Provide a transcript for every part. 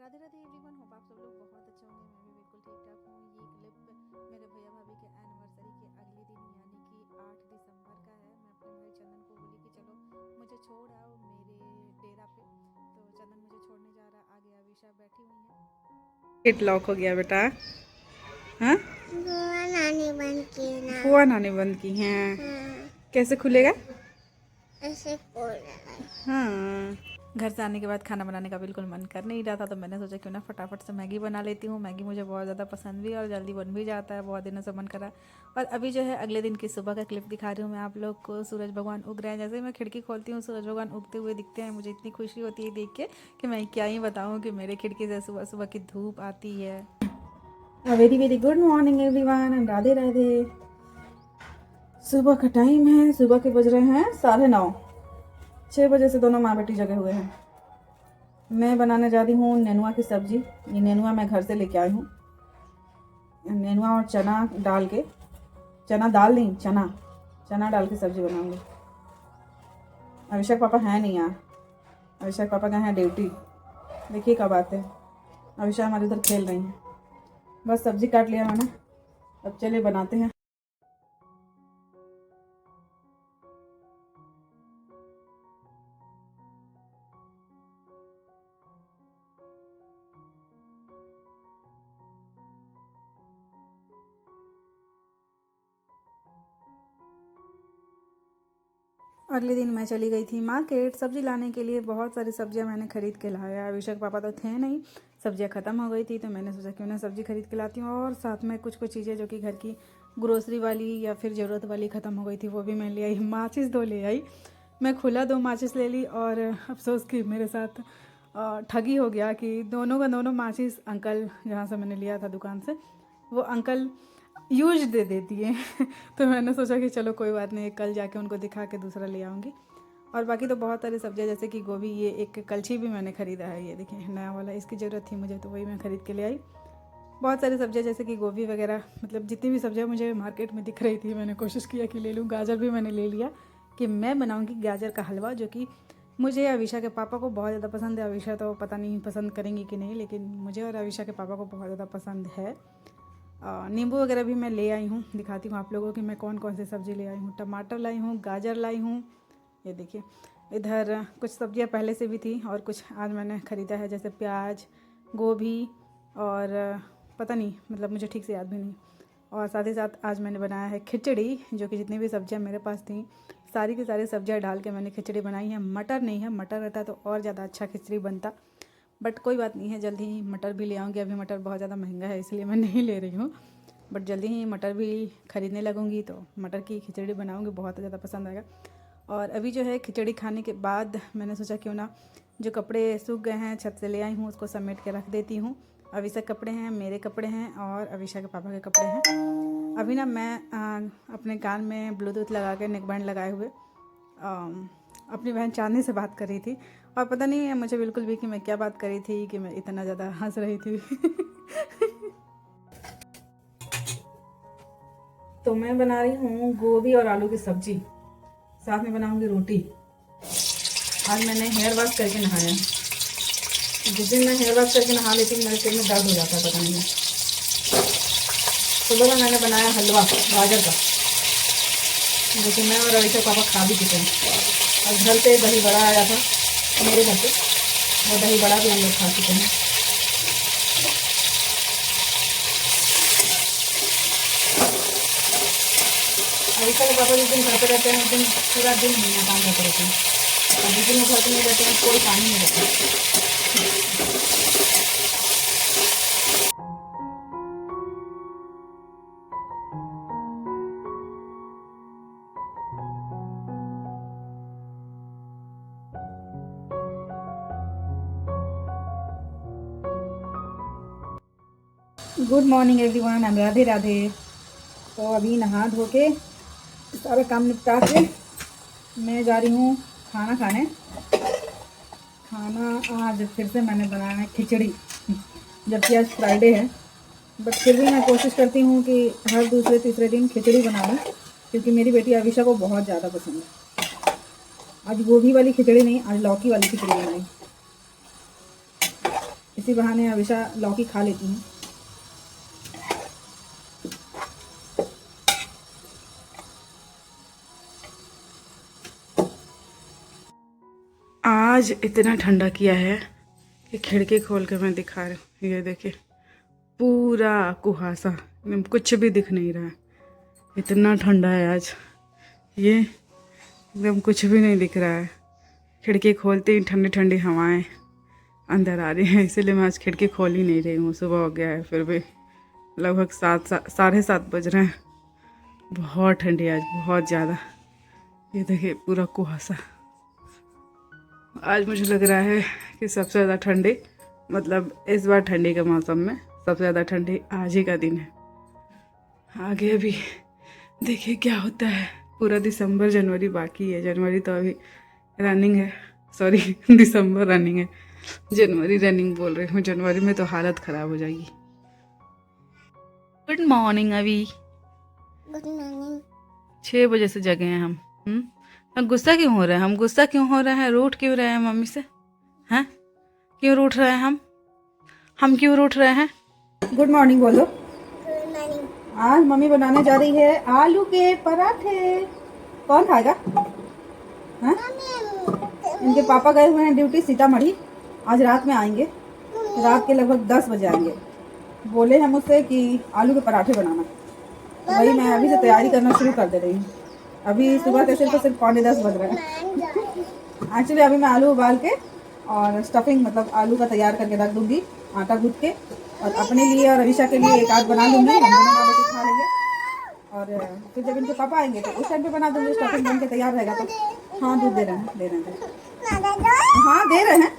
Radhe Radhe everyone, hope आप सब लोग बहुत अच्छे होंगे। मैं भी बिल्कुल ठीक ठाक हूँ। ये क्लिप मेरे भैया भाभी के एनिवर्सरी के अगले दिन यानी कि 8 दिसंबर का है। मैं अपने भाई चंदन को बोली कि चलो मुझे छोड़ आओ मेरे डेरा पे, तो चंदन मुझे छोड़ने जा रहा। आगे अविशा बैठी हुई है। गेट लॉक हो गया बेटा। हाँ, नानी बंद की ना। फुआ नानी बंद की हैं। कैसे खुलेगा? ऐसे खोल रहा है। हाँ, घर से आने के बाद खाना बनाने का बिल्कुल मन कर नहीं रहा था, तो मैंने सोचा क्यों ना फटाफट से मैगी बना लेती हूँ। मैगी मुझे बहुत ज़्यादा पसंद भी और जल्दी बन भी जाता है, बहुत दिनों से मन करा। और अभी जो है अगले दिन की सुबह का क्लिप दिखा रही हूँ मैं आप लोग को। सूरज भगवान उग रहे हैं, जैसे ही मैं खिड़की खोलती हूँ सूरज भगवान उगते हुए दिखते हैं। मुझे इतनी खुशी होती है देख के कि मैं क्या ही बताऊँ कि मेरे खिड़की से सुबह सुबह की धूप आती है। Very very good morning everyone, Radhe Radhe. सुबह का टाइम है, सुबह के बज रहे हैं 9:30। 6 बजे से दोनों माँ बेटी जगे हुए हैं। मैं बनाने जा रही हूँ नेनुआ की सब्जी। ये नेनुआ मैं घर से लेके आई हूँ। नेनुआ और चना डाल के, चना दाल नहीं, चना डाल के सब्जी बनाऊंगी। अभिषेक पापा हैं नहीं यहाँ। अभिषेक पापा गए हैं ड्यूटी। देखिए कब आते हैं। अभिषेक हमारे उधर खेल रही हैं। बस सब्जी काट लिया मैंने, अब चलिए बनाते हैं। अगले दिन मैं चली गई थी मार्केट सब्जी लाने के लिए। बहुत सारी सब्जियां मैंने खरीद के लाया। अभिषेक पापा तो थे नहीं, सब्जियां ख़त्म हो गई थी, तो मैंने सोचा क्यों ना सब्जी खरीद के लाती हूँ। और साथ में कुछ कुछ चीज़ें जो कि घर की ग्रोसरी वाली या फिर ज़रूरत वाली ख़त्म हो गई थी वो भी मैं ले आई। माचिस 2 ले आई। मैं खुला 2 माचिस ले ली और अफसोस कि मेरे साथ ठगी हो गया कि दोनों का दोनों माचिस अंकल जहाँ से मैंने लिया था दुकान से, वो अंकल यूज दे देती है। तो मैंने सोचा कि चलो कोई बात नहीं, कल जाके उनको दिखा के दूसरा ले आऊँगी। और बाकी तो बहुत सारी सब्जियाँ जैसे कि गोभी, ये एक कलछी भी मैंने ख़रीदा है, ये देखिए नया वाला, इसकी ज़रूरत थी मुझे तो वही मैं ख़रीद के ले आई। बहुत सारी सब्जियाँ जैसे कि गोभी वगैरह, मतलब जितनी भी सब्जियाँ मुझे मार्केट में दिख रही थी मैंने कोशिश किया कि ले लूँ। गाजर भी मैंने ले लिया कि मैं बनाऊँगी गाजर का हलवा, जो कि मुझे अविशा के पापा को बहुत ज़्यादा पसंद है। अविशा तो पता नहीं पसंद करेंगी कि नहीं, लेकिन मुझे और अविशा के पापा को बहुत ज़्यादा पसंद है। नींबू वगैरह भी मैं ले आई हूँ, दिखाती हूँ आप लोगों की मैं कौन कौन सी सब्ज़ी ले आई हूँ। टमाटर लाई हूँ, गाजर लाई हूँ, ये देखिए। इधर कुछ सब्जियाँ पहले से भी थी और कुछ आज मैंने ख़रीदा है, जैसे प्याज, गोभी और पता नहीं, मतलब मुझे ठीक से याद भी नहीं। और साथ ही साथ आज मैंने बनाया है खिचड़ी, जो कि जितनी भी सब्जियाँ मेरे पास थी सारी की सारी सब्जियाँ डाल के मैंने खिचड़ी बनाई है। मटर नहीं है, मटर रहता तो और ज़्यादा अच्छा खिचड़ी बनता, बट कोई बात नहीं है, जल्दी ही मटर भी ले आऊँगी। अभी मटर बहुत ज़्यादा महंगा है इसलिए मैं नहीं ले रही हूँ, बट जल्दी ही मटर भी ख़रीदने लगूँगी तो मटर की खिचड़ी बनाऊँगी, बहुत ज़्यादा पसंद आएगा। और अभी जो है खिचड़ी खाने के बाद मैंने सोचा क्यों ना जो कपड़े सूख गए हैं छत से ले आई हूँ उसको समेट के रख देती हूँ। अविशा के कपड़े हैं, मेरे कपड़े हैं और अविशा के पापा के कपड़े हैं। अभी ना मैं अपने कान में ब्लूटूथ लगा के नेक बैंड लगाए हुए अपनी बहन चांदनी से बात कर रही थी, और पता नहीं है मुझे बिल्कुल भी कि मैं क्या बात कर रही थी कि मैं इतना ज़्यादा हंस रही थी। तो मैं बना रही हूँ गोभी और आलू की सब्जी, साथ में बनाऊंगी रोटी। आज मैंने हेयर वॉश करके नहाया। जिस दिन मैं हेयर वॉश करके नहा लेती हूँ मेरे सिर में दर्द हो जाता है, पता नहीं। सुबह में मैंने बनाया हलवा गाजर का, जो कि मैं और अविशा पापा खा भी चुके हैं। और घर से दही बड़ा आया था मेरे घर से, वो दही बड़ा भी हम लोग खा चुके हैं। अविशा के पापा जिस दिन घर पे रहते हैं उस दिन पूरा दिन महीना काम करते रहते हैं, और जिस दिन वो घर पे नहीं रहते हैं कोई काम नहीं रहता। गुड मॉर्निंग एवरीवन, हम राधे राधे। तो अभी नहा धो के सारा काम निपटा के मैं जा रही हूँ खाना खाने। खाना आज फिर से मैंने बनाया है खिचड़ी, जबकि आज फ्राइडे है, बट फिर भी मैं कोशिश करती हूँ कि हर दूसरे तीसरे दिन खिचड़ी बना लूँ, क्योंकि मेरी बेटी अविशा को बहुत ज़्यादा पसंद है। आज गोभी वाली खिचड़ी नहीं, आज लौकी वाली खिचड़ी बनाई। इसी बहाने हमेशा लौकी खा लेती हूँ। आज इतना ठंडा किया है कि खिड़की खोल के मैं दिखा रही हूँ। ये देखिए पूरा कुहासा, एकदम कुछ भी दिख नहीं रहा है। इतना ठंडा है आज, ये एकदम कुछ भी नहीं दिख रहा है। खिड़की खोलते ही ठंडी ठंडी हवाएं अंदर आ रही हैं, इसीलिए मैं आज खिड़की खोल ही नहीं रही हूँ। सुबह हो गया है, फिर भी लगभग 7:30 बज रहे हैं। बहुत ठंडी है आज, बहुत ज़्यादा। ये देखिए पूरा कुहासा। आज मुझे लग रहा है कि सबसे ज़्यादा ठंडी, मतलब इस बार ठंडी के मौसम में सबसे ज़्यादा ठंडी आज ही का दिन है। आगे अभी देखिए क्या होता है। पूरा दिसंबर जनवरी बाकी है। जनवरी तो अभी रनिंग है, सॉरी दिसंबर रनिंग है, जनवरी रनिंग बोल रही हूँ। जनवरी में तो हालत ख़राब हो जाएगी। गुड मॉर्निंग अभी। Good morning. 6 बजे से जगे हैं हम। गुस्सा क्यों हो रहे हैं? हम गुस्सा क्यों हो रहे हैं? रूठ क्यों रहे हैं मम्मी से? हैं? क्यों रूठ रहे हैं हम क्यों रूठ रहे हैं? गुड मॉर्निंग बोलो। Good morning. आज मम्मी बनाने जा रही है आलू के पराठे। कौन खाएगा? हाँ? इनके पापा गए हुए हैं ड्यूटी सीतामढ़ी, आज रात में आएंगे। रात के लगभग 10 बजे आएंगे। बोले हैं मुझसे कि आलू के पराठे बनाना, तो वही मैं अभी से तैयारी करना शुरू कर दे रही हूँ। अभी सुबह के सिर्फ 9:45 बज रहे हैं। एक्चुअली अभी मैं आलू उबाल के और स्टफिंग मतलब आलू का तैयार करके रख दूंगी, आटा गूंथ के, और अपने लिए और अविशा के लिए एक आध बना लूँगी। हम दोनों माँ बेटी खा लेंगे, और फिर जब इनके पापा आएंगे तो उस टाइम पे बना दूंगी। स्टफिंग बन के तैयार रहेगा तो। हाँ दूध दे रहे हैं, दे रहे हैं। हाँ दे रहे हैं।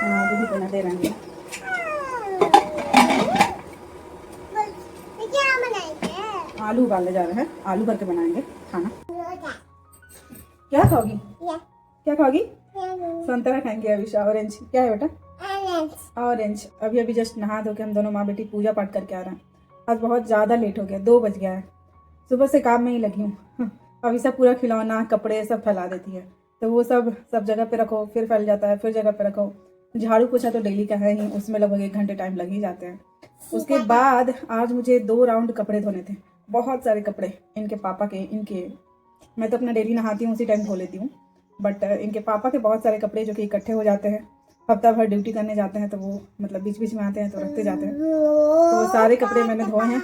हाँ दूध पीना दे रहे हैं। आलू उबालने जा रहे हैं, आलू भर के बनाएंगे खाना। क्या खाओगी? क्या खाओगी? संतरा खाएंगे अविशा। ऑरेंज क्या है बेटा? ऑरेंज। अभी अभी जस्ट नहा धो के हम दोनों माँ बेटी पूजा पाठ करके आ रहे हैं। आज बहुत ज़्यादा लेट हो गया, 2 बज गया है। सुबह से काम में ही लगी हूँ। अविशा पूरा खिलौना कपड़े सब फैला देती है, तो वो सब जगह पे रखो, फिर फैल जाता है, फिर जगह पे रखो। झाड़ू पोछा तो डेली का है ही, उसमें लगभग 1 घंटे टाइम लग ही जाते हैं। उसके बाद आज मुझे 2 राउंड कपड़े धोने थे, बहुत सारे कपड़े इनके पापा के, इनके। मैं तो अपना डेली नहाती हूँ उसी टाइम धो लेती हूँ, बट इनके पापा के बहुत सारे कपड़े जो कि इकट्ठे हो जाते हैं। हफ्ता भर ड्यूटी करने जाते हैं तो वो मतलब बीच बीच में आते हैं तो रखते जाते हैं। तो वो सारे कपड़े मैंने धोए हैं,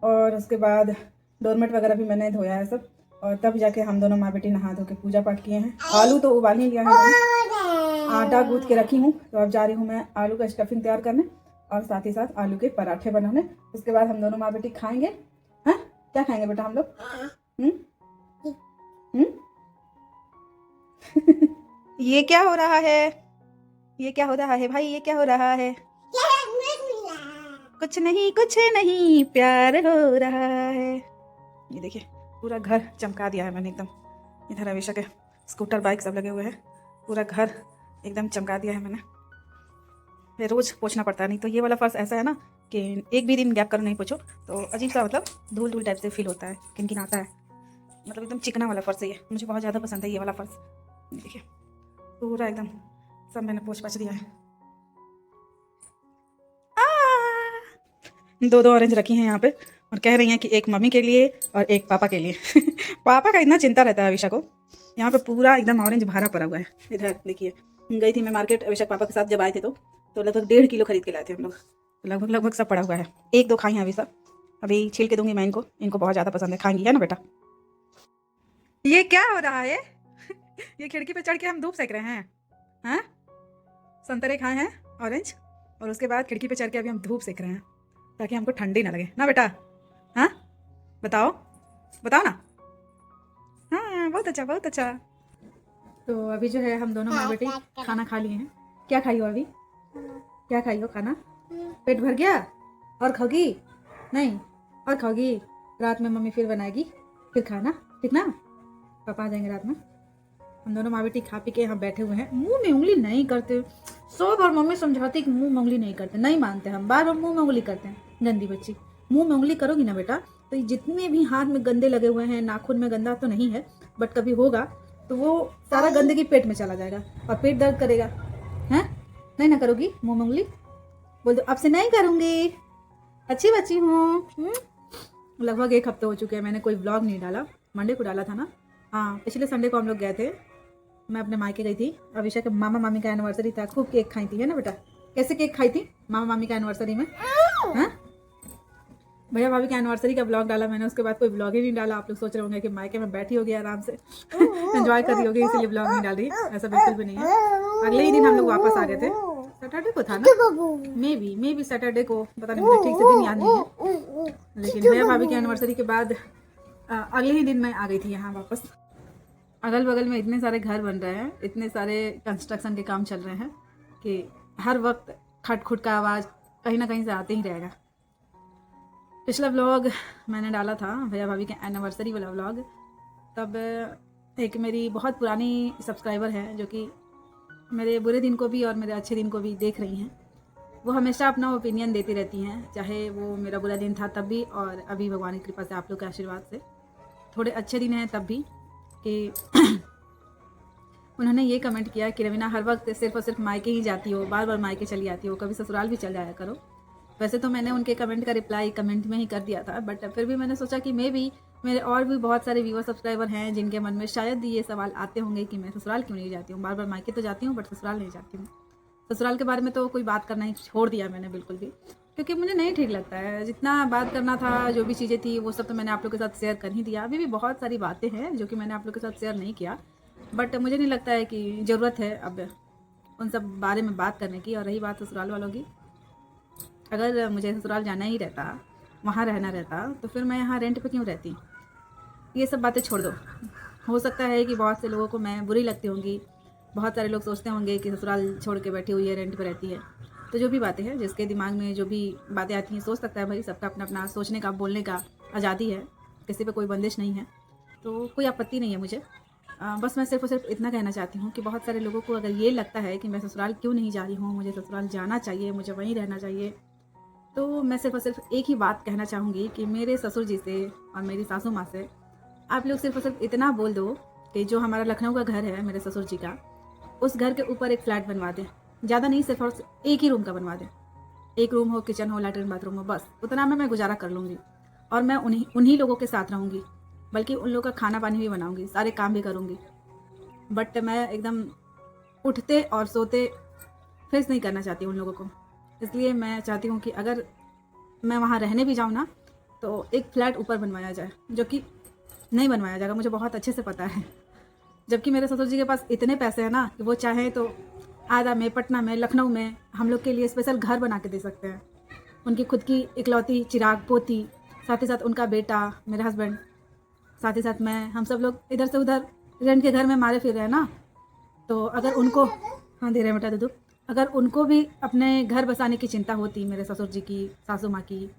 और उसके बाद डोरमेट वगैरह भी मैंने धोया है सब, और तब जाके हम दोनों माँ बेटी नहा धो के पूजा पाठ किए हैं। आलू तो उबाल ही लिया है मैंने, आटा गूंथ के रखी हूँ। तो अब जा रही हूँ मैं आलू का स्टफिंग तैयार करने और साथ ही साथ आलू के पराठे बनाने। उसके बाद हम दोनों माँ बेटी खाएंगे। हाँ क्या खाएंगे बेटा हम लोग? ये क्या हो रहा है? ये क्या हो रहा है भाई? ये क्या हो रहा है? कुछ नहीं प्यार हो रहा है। ये देखिए पूरा घर चमका दिया है मैंने एकदम। इधर अविशा के स्कूटर बाइक सब लगे हुए हैं, पूरा घर एकदम चमका दिया है मैंने। ये रोज़ पोछना पड़ता है, नहीं तो ये वाला फर्श ऐसा है ना कि एक भी दिन गैप करो नहीं पोछो तो अजीब सा मतलब धूल धूल टाइप से फील होता है, किनकिन आता है। मतलब एकदम चिकना वाला फर्श है ये, मुझे बहुत ज़्यादा पसंद है ये वाला फर्श। देखिए पूरा एकदम सब मैंने पोछ पाछ दिया है। 2 ऑरेंज रखी हैं यहाँ पे, और कह रही हैं कि एक मम्मी के लिए और एक पापा के लिए। पापा का इतना चिंता रहता है अविशा को। यहाँ पे पूरा एकदम ऑरेंज भरा पड़ा हुआ है। इधर देखिए गई थी मैं मार्केट अविशा पापा के साथ, जब आए थे तो लगभग 1.5 किलो खरीद के लाए थे हम लोग। तो लगभग सब पड़ा हुआ है। 1-2 खाई हैं अविशा, अभी छील के दूंगी मैं इनको, इनको बहुत ज़्यादा पसंद है, खाएंगी है ना बेटा? ये क्या हो रहा है? ये खिड़की पे चढ़ के हम धूप सेक रहे हैं। हाँ संतरे खाए हैं ऑरेंज, और उसके बाद खिड़की पे चढ़ के अभी हम धूप सेक रहे हैं ताकि हमको ठंडी ना लगे ना बेटा। हाँ बताओ ना। हाँ बहुत अच्छा बहुत अच्छा। तो अभी जो है हम दोनों माँ बेटी खाना खा लिए हैं। क्या खाई हो अभी? क्या खाई हो खाना? पेट भर गया? और खाओगी? नहीं और खाओगी? रात में मम्मी फिर बनाएगी, फिर खाना, ठीक ना? पापा आ जाएंगे रात में। हम दोनों माँ बेटी खा पी के यहाँ बैठे हुए हैं। मुंह में उंगली नहीं करते। 100 बार मम्मी समझाती कि मुंह में उंगली नहीं करते, नहीं मानते हम। बार बार मुंह में उंगली करते हैं, गंदी बच्ची। मुंह में उंगली करोगी ना बेटा तो जितने भी हाथ में गंदे लगे हुए हैं, नाखून में गंदा तो नहीं है बट कभी होगा तो वो सारा गंदगी पेट में चला जाएगा और पेट दर्द करेगा। हैं? नहीं ना करोगी मुंह में उंगली? बोल दो अब से नहीं करूँगी, अच्छी बच्ची हूँ। लगभग 1 हफ्ते हो चुके हैं मैंने कोई व्लॉग नहीं डाला। मंडे को डाला था ना, हाँ पिछले संडे को हम लोग गए थे, मैं अपने मायके गई थी। अभिषेक के मामा मामी का एनिवर्सरी था, खूब केक खाई थी, है ना बेटा? कैसे केक खाई थी मामा मामी का एनिवर्सरी में? हाँ भैया भाभी का एनिवर्सरी का ब्लॉग डाला मैंने, उसके बाद कोई ब्लॉग ही नहीं डाला। आप लोग सोच रहे होंगे कि मायके में बैठी होगी आराम से एंजॉय कर रही होगी इसीलिए ब्लॉग नहीं डाल रही, ऐसा बिल्कुल भी नहीं है। अगले ही दिन हम लोग वापस आ गए थे, सैटरडे को था ना, मे बी सैटरडे को, पता नहीं मुझे ठीक से दिन याद नहीं है। लेकिन भैया भाभी के एनिवर्सरी के बाद अगले ही दिन मैं आ गई थी यहाँ वापस। अगल बगल में इतने सारे घर बन रहे हैं, इतने सारे कंस्ट्रक्शन के काम चल रहे हैं कि हर वक्त खट खुट का आवाज़ कहीं ना कहीं से आते ही रहेगा। पिछला व्लॉग मैंने डाला था भैया भाभी के एनिवर्सरी वाला व्लॉग, तब एक मेरी बहुत पुरानी सब्सक्राइबर है जो कि मेरे बुरे दिन को भी और मेरे अच्छे दिन को भी देख रही हैं। वो हमेशा अपना ओपिनियन देती रहती हैं, चाहे वो मेरा बुरा दिन था तब भी और अभी भगवान की कृपा से आप लोग के आशीर्वाद से थोड़े अच्छे दिन हैं तब भी, कि उन्होंने ये कमेंट किया कि रवीना हर वक्त सिर्फ और सिर्फ मायके ही जाती हो, बार बार मायके चली आती हो, कभी ससुराल भी चल जाया करो। वैसे तो मैंने उनके कमेंट का रिप्लाई कमेंट में ही कर दिया था, बट फिर भी मैंने सोचा कि मेरे और भी बहुत सारे व्यूअर सब्सक्राइबर हैं जिनके मन में शायद ये सवाल आते होंगे कि मैं ससुराल क्यों नहीं जाती हूँ, बार बार मायके तो जाती हूँ बट ससुराल नहीं जाती हूँ। ससुराल के बारे में तो कोई बात करना ही छोड़ दिया मैंने बिल्कुल भी, क्योंकि मुझे नहीं ठीक लगता है। जितना बात करना था, जो भी चीज़ें थी वो सब तो मैंने आप लोग के साथ शेयर कर ही दिया। अभी भी बहुत सारी बातें हैं जो कि मैंने आप लोग के साथ शेयर नहीं किया, बट मुझे नहीं लगता है कि ज़रूरत है अब उन सब बारे में बात करने की। और रही बात ससुराल वालों की, अगर मुझे ससुराल जाना ही रहता, वहाँ रहना रहता, तो फिर मैं यहाँ रेंट पे क्यों रहती? ये सब बातें छोड़ दो। हो सकता है कि बहुत से लोगों को मैं बुरी लगती होंगी, बहुत सारे लोग सोचते होंगे कि ससुराल छोड़ के बैठी हुई है, रेंट पे रहती है। तो जो भी बातें हैं, जिसके दिमाग में जो भी बातें आती हैं, सोच सकता है भाई, सबका अपना अपना सोचने का, बोलने का आज़ादी है, किसी पे कोई बंदिश नहीं है, तो कोई आपत्ति नहीं है मुझे। बस मैं सिर्फ और सिर्फ इतना कहना चाहती हूँ कि बहुत सारे लोगों को अगर ये लगता है कि मैं ससुराल क्यों नहीं जा रही हूँ, मुझे ससुराल जाना चाहिए, मुझे वहीं रहना चाहिए, तो मैं सिर्फ और सिर्फ एक ही बात कहना चाहूँगी कि मेरे ससुर जी से और मेरी सासू माँ से आप लोग सिर्फ और सिर्फ इतना बोल दो कि जो हमारा लखनऊ का घर है मेरे ससुर जी का, उस घर के ऊपर एक फ्लैट बनवा दें। ज़्यादा नहीं, सिर्फ और एक ही रूम का बनवा दें। एक रूम हो, किचन हो, लैट्रिन बाथरूम हो, बस उतना में मैं गुजारा कर लूँगी। और मैं उन्हीं लोगों के साथ रहूँगी, बल्कि उन लोगों का खाना पानी भी बनाऊँगी, सारे काम भी करूँगी। बट मैं एकदम उठते और सोते फेस नहीं करना चाहती उन लोगों को। इसलिए मैं चाहती हूँ कि अगर मैं वहाँ रहने भी जाऊँ ना, तो एक फ्लैट ऊपर बनवाया जाए, जो कि नहीं बनवाया जाएगा, मुझे बहुत अच्छे से पता है। जबकि मेरे ससुर जी के पास इतने पैसे हैं ना कि वो चाहें तो आगरा में, पटना में, लखनऊ में हम लोग के लिए स्पेशल घर बना के दे सकते हैं। उनकी खुद की इकलौती चिराग पोती, साथ ही साथ उनका बेटा, मेरे हस्बैंड, साथ ही साथ मैं, हम सब लोग इधर से उधर रेंट के घर में मारे फिर रहे हैं ना। तो अगर उनको, हाँ दे रहे बेटा दूध, अगर उनको भी अपने घर बसाने की चिंता होती मेरे ससुर जी की, सासू माँ की,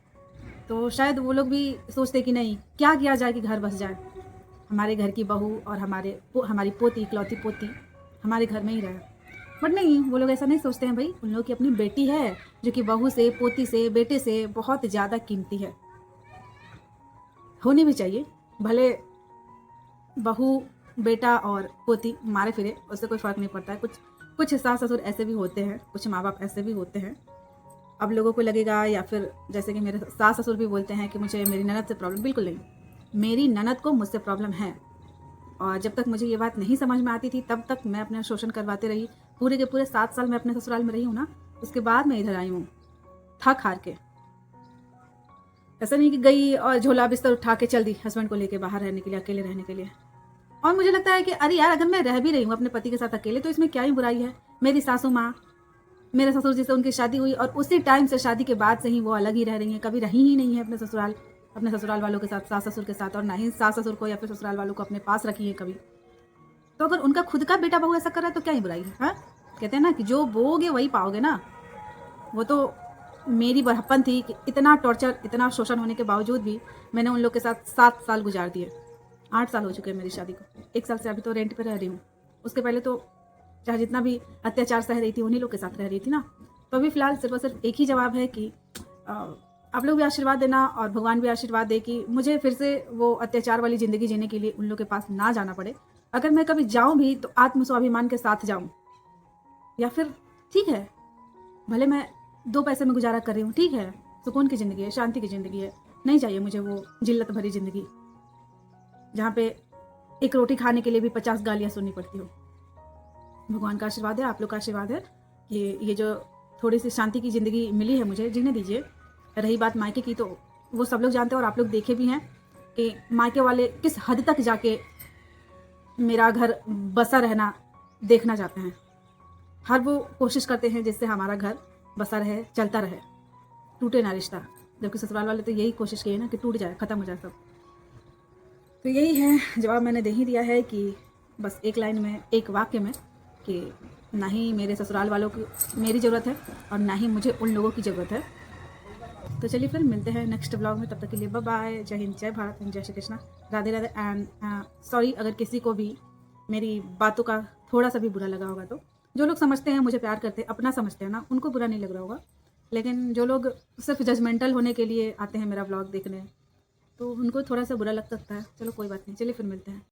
तो शायद वो लोग भी सोचते कि नहीं, क्या किया जाए कि घर बस जाए, हमारे घर की बहू और हमारी पोती, इकलौती पोती हमारे घर में ही रहे। बट नहीं, वो लोग ऐसा नहीं सोचते हैं भाई। उन लोगों की अपनी बेटी है जो कि बहू से, पोती से, बेटे से बहुत ज़्यादा कीमती है, होनी भी चाहिए। भले बहू, बेटा और पोती मारे फिरे, उससे कोई फ़र्क नहीं पड़ता है। कुछ सास ससुर ऐसे भी होते हैं, कुछ माँ बाप ऐसे भी होते हैं। अब लोगों को लगेगा, या फिर जैसे कि मेरे सास ससुर भी बोलते हैं कि मुझे मेरी ननद से प्रॉब्लम, बिल्कुल नहीं, मेरी ननद को मुझसे प्रॉब्लम है। और जब तक मुझे ये बात नहीं समझ में आती थी तब तक मैं अपना शोषण करवाते रही। पूरे के पूरे 7 साल मैं अपने ससुराल में रही हूँ ना, उसके बाद मैं इधर आई हूँ थक हार के। ऐसा नहीं कि गई और झोला बिस्तर उठा के चल दी हस्बैंड को लेके बाहर रहने के लिए, अकेले रहने के लिए। और मुझे लगता है कि अरे यार, अगर मैं रह भी रही हूँ अपने पति के साथ अकेले, तो इसमें क्या ही बुराई है। मेरी सासू माँ, मेरे ससुर जी से उनकी शादी हुई और उसी टाइम से, शादी के बाद से ही वो अलग ही रह रही हैं, कभी रही ही नहीं है अपने ससुराल वालों के साथ, सास ससुर के साथ, और ना ही सास ससुर को या फिर ससुराल वालों को अपने पास रखी है कभी। तो अगर उनका खुद का बेटा बहू ऐसा कर रहा है तो क्या ही बुराई है? हाँ, कहते हैं ना कि जो बोओगे वही पाओगे ना। वो तो मेरी बड़प्पन थी कि इतना टॉर्चर, इतना शोषण होने के बावजूद भी मैंने उन लोग के साथ 7 साल गुजार दिए। 8 साल हो चुके हैं मेरी शादी को, 1 साल से अभी तो रेंट पे रह रही हूँ। उसके पहले तो चाहे जितना भी अत्याचार सह रही थी उन्हीं लोग के साथ रह रही थी ना। तो अभी फ़िलहाल सिर्फ और सिर्फ एक ही जवाब है कि आप लोग भी आशीर्वाद देना और भगवान भी आशीर्वाद दे कि मुझे फिर से वो अत्याचार वाली ज़िंदगी जीने के लिए उन लोग के पास ना जाना पड़े। अगर मैं कभी जाऊं भी तो आत्म स्वाभिमान के साथ जाऊं, या फिर ठीक है भले मैं 2 पैसे में गुजारा कर रही हूँ, ठीक है, सुकून की ज़िंदगी है, शांति की ज़िंदगी है, नहीं चाहिए मुझे वो जिल्लत भरी ज़िंदगी जहाँ पे एक रोटी खाने के लिए भी 50 गालियाँ सुननी पड़ती हो। भगवान का आशीर्वाद है, आप लोग का आशीर्वाद है कि ये जो थोड़ी सी शांति की ज़िंदगी मिली है मुझे, जीने दीजिए। रही बात मायके की, तो वो सब लोग जानते हैं और आप लोग देखे भी हैं कि मायके वाले किस हद तक जाके मेरा घर बसा रहना देखना चाहते हैं। हर वो कोशिश करते हैं जिससे हमारा घर बसा रहे, चलता रहे, टूटे ना रिश्ता। जबकि ससुराल वाले तो यही कोशिश किए ना कि टूट जाए, ख़त्म हो जाए सब। तो यही है जवाब मैंने दे ही दिया है कि बस एक लाइन में, एक वाक्य में, कि ना ही मेरे ससुराल वालों की मेरी ज़रूरत है और ना ही मुझे उन लोगों की ज़रूरत है। तो चलिए फिर मिलते हैं नेक्स्ट ब्लॉग में, तब तक के लिए बाय बाय। जय हिंद, जय भारत, जय श्री कृष्णा, राधे राधे। एंड सॉरी अगर किसी को भी मेरी बातों का थोड़ा सा भी बुरा लगा होगा तो। जो लोग समझते हैं, मुझे प्यार करते हैं, अपना समझते हैं ना, उनको बुरा नहीं लग रहा होगा। लेकिन जो लोग सिर्फ जजमेंटल होने के लिए आते हैं मेरा ब्लॉग देखने, तो उनको थोड़ा सा बुरा लग सकता है। चलो कोई बात नहीं, चलिए फिर मिलते हैं।